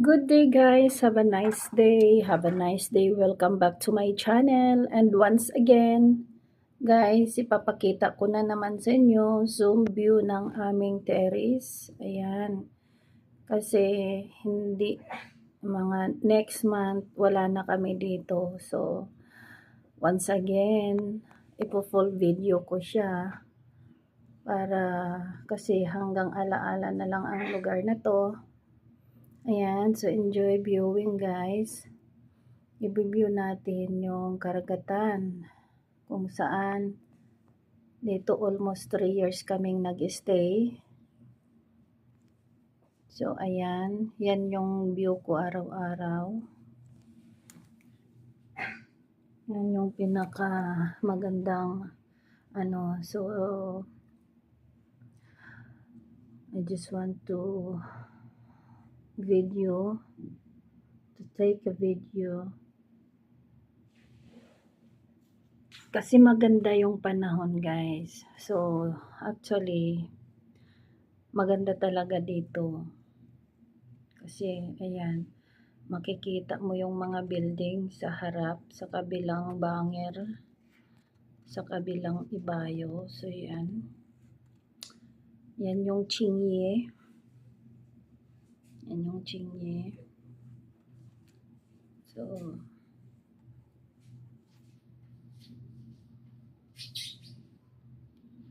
Good day guys, have a nice day, welcome back to my channel. And once again, guys, ipapakita ko na naman sa inyo zoom view ng aming terrace. Ayan, kasi hindi, mga next month wala na kami dito. So, once again, ipo-full video ko siya para kasi hanggang alaala na lang ang lugar na to. Ayan, so enjoy viewing guys. I-view natin yung karagatan kung saan dito almost 3 years kaming nag-stay. So ayan, yan yung view ko araw-araw. Yan yung pinaka magandang so I just want to take a video kasi maganda yung panahon guys. So actually maganda talaga dito kasi ayan, makikita mo yung mga building sa harap, sa kabilang banger, sa kabilang ibayo. So yan yung Chinye. Yan yung Chinye. So,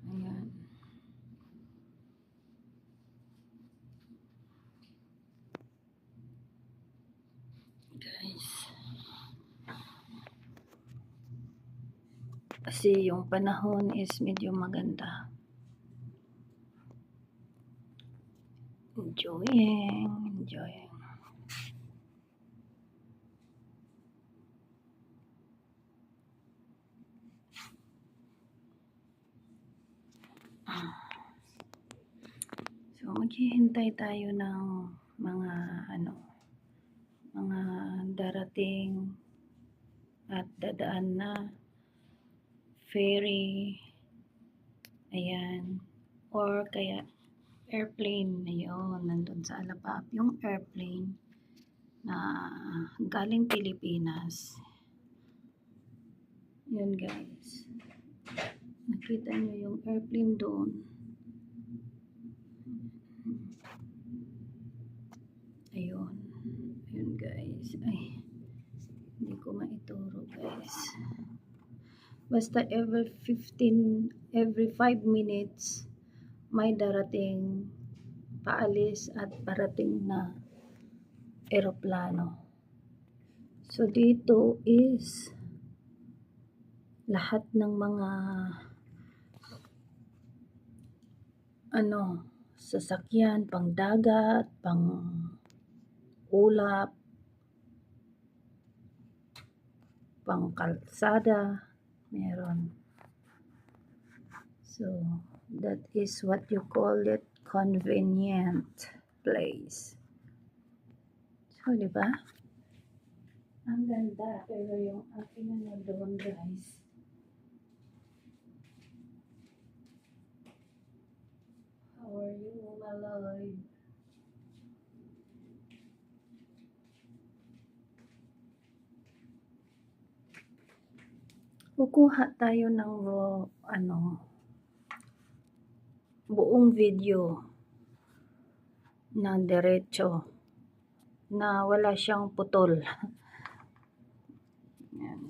ayan. Guys. Kasi yung panahon is medyo maganda. Enjoying. So, maghihintay tayo ng mga mga darating at dadaan na ferry, ayan, or kaya airplane na yun, nandun sa Alapap, yung airplane na galing Pilipinas. Yun guys, nakita nyo yung airplane doon. Ayun guys, ay hindi ko maituro guys. Basta every 5 minutes may darating paalis at parating na eroplano. So dito is lahat ng mga sasakyan, pang dagat, pang ulap, pang kalsada, meron. So that is what you call it, convenient place. So, di ba? Ang ganda, pero yung aking doon guys, how are you, my lord? Kukuha tayo ng buong video na diretso na wala siyang putol. Yan.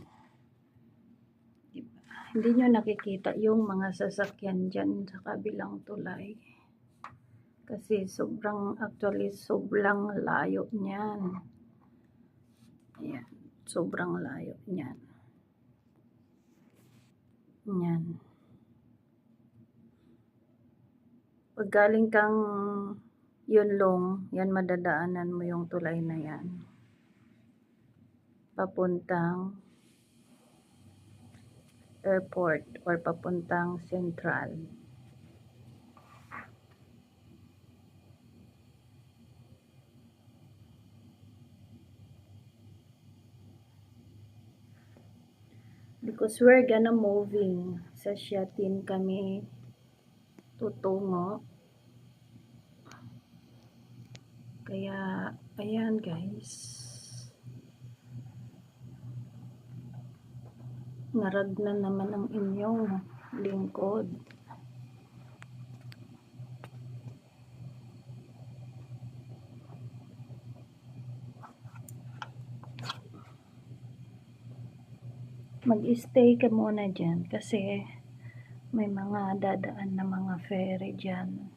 Diba? Hindi nyo nakikita yung mga sasakyan dyan sa kabilang tulay kasi sobrang layo niyan. Ayan, sobrang layo niyan. Yan. Pag galing kang Yunlong, yan madadaanan mo yung tulay na yan. Papuntang airport or papuntang Central. Because we're gonna moving sa Siatin kami tutungo. Kaya ayan guys, ngarag na naman ang inyong lingkod. Mag-stay ka muna dyan kasi may mga dadaan na mga ferry dyan.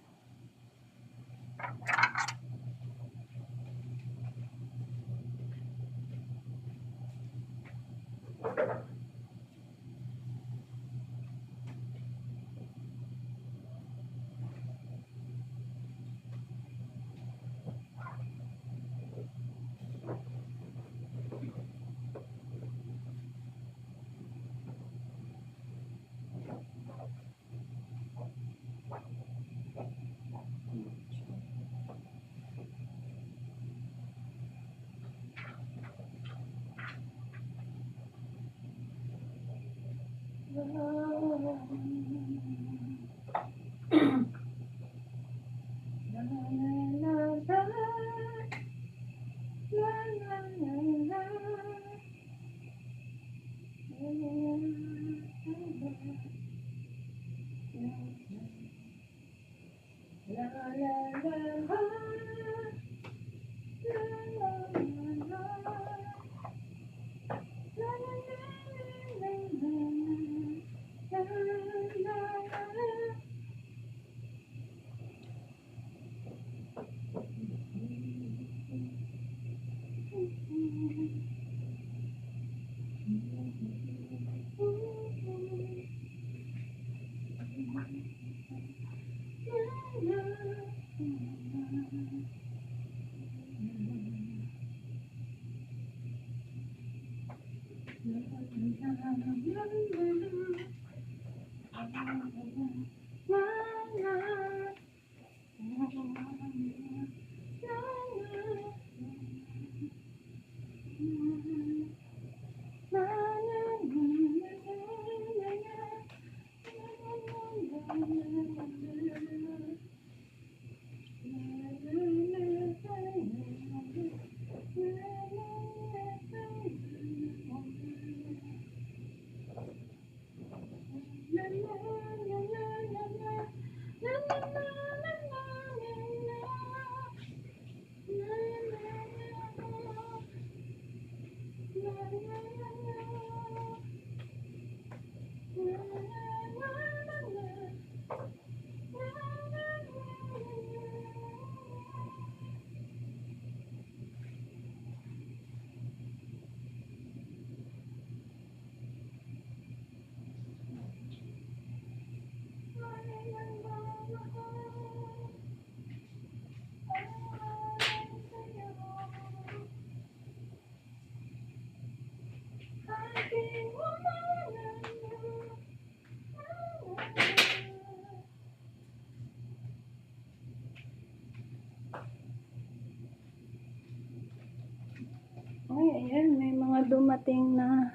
Ay, ayan, may mga dumating na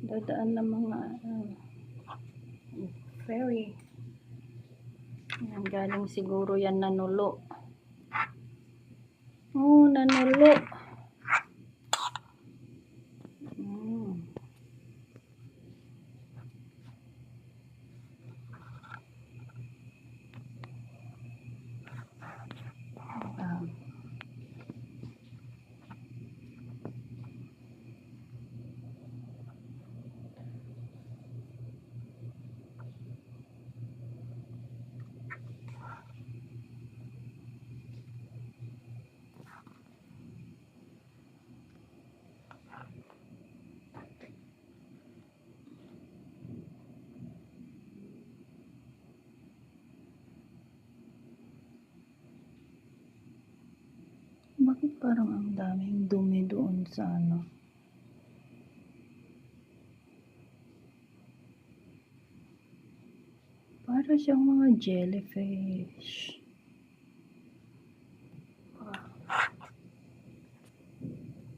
dadaan na mga ferry. Yan, galing siguro yan Nanulo. Oh, Nanulo. Bakit parang ang daming dumi doon sa ano? Para siyang mga jellyfish.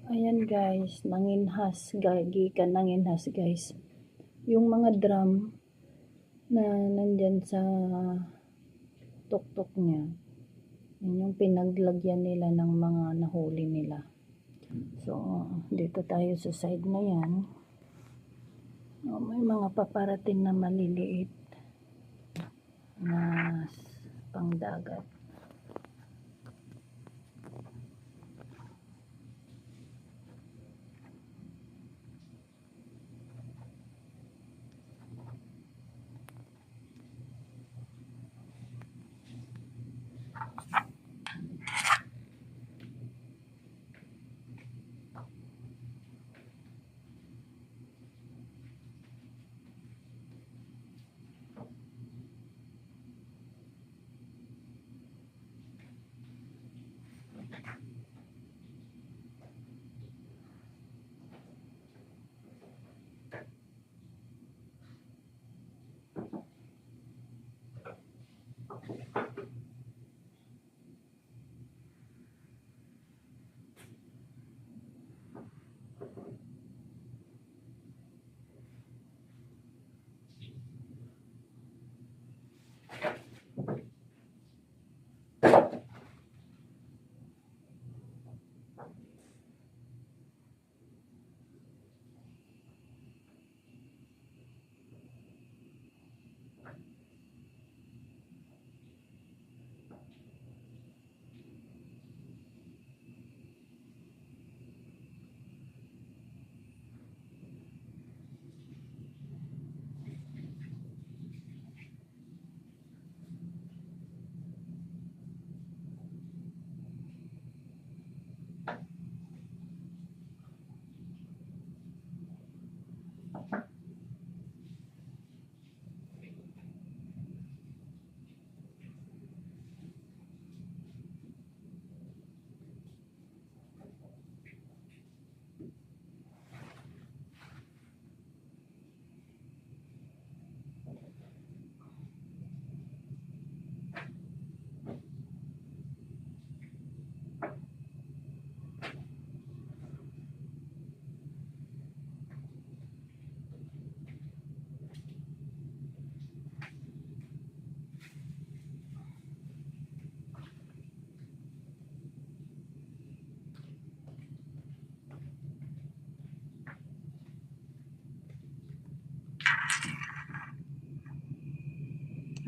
Ayan guys, nanginhas, gikan nanginhas guys. Yung mga drum na nandyan sa tuktok niya, yung pinaglagyan nila ng mga nahuli nila. So, dito tayo sa side na yan. May mga paparating na maliliit na pangdagat.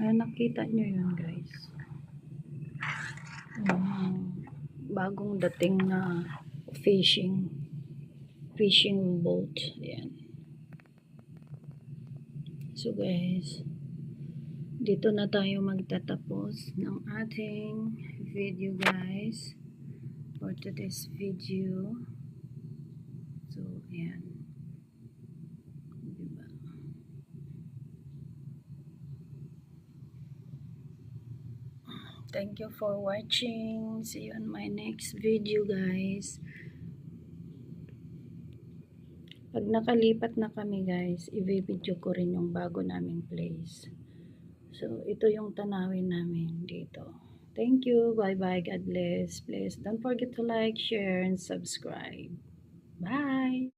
Nakita nyo yun, guys. Bagong dating na fishing boat. Ayan. So guys, dito na tayo magtatapos ng ating video, guys, for today's video. So ayan, diba? Thank you for watching. See you on my next video, guys. Pag nakalipat na kami, guys, i-video ko rin yung bago naming place. So, ito yung tanawin namin dito. Thank you. Bye-bye. God bless. Please don't forget to like, share, and subscribe. Bye!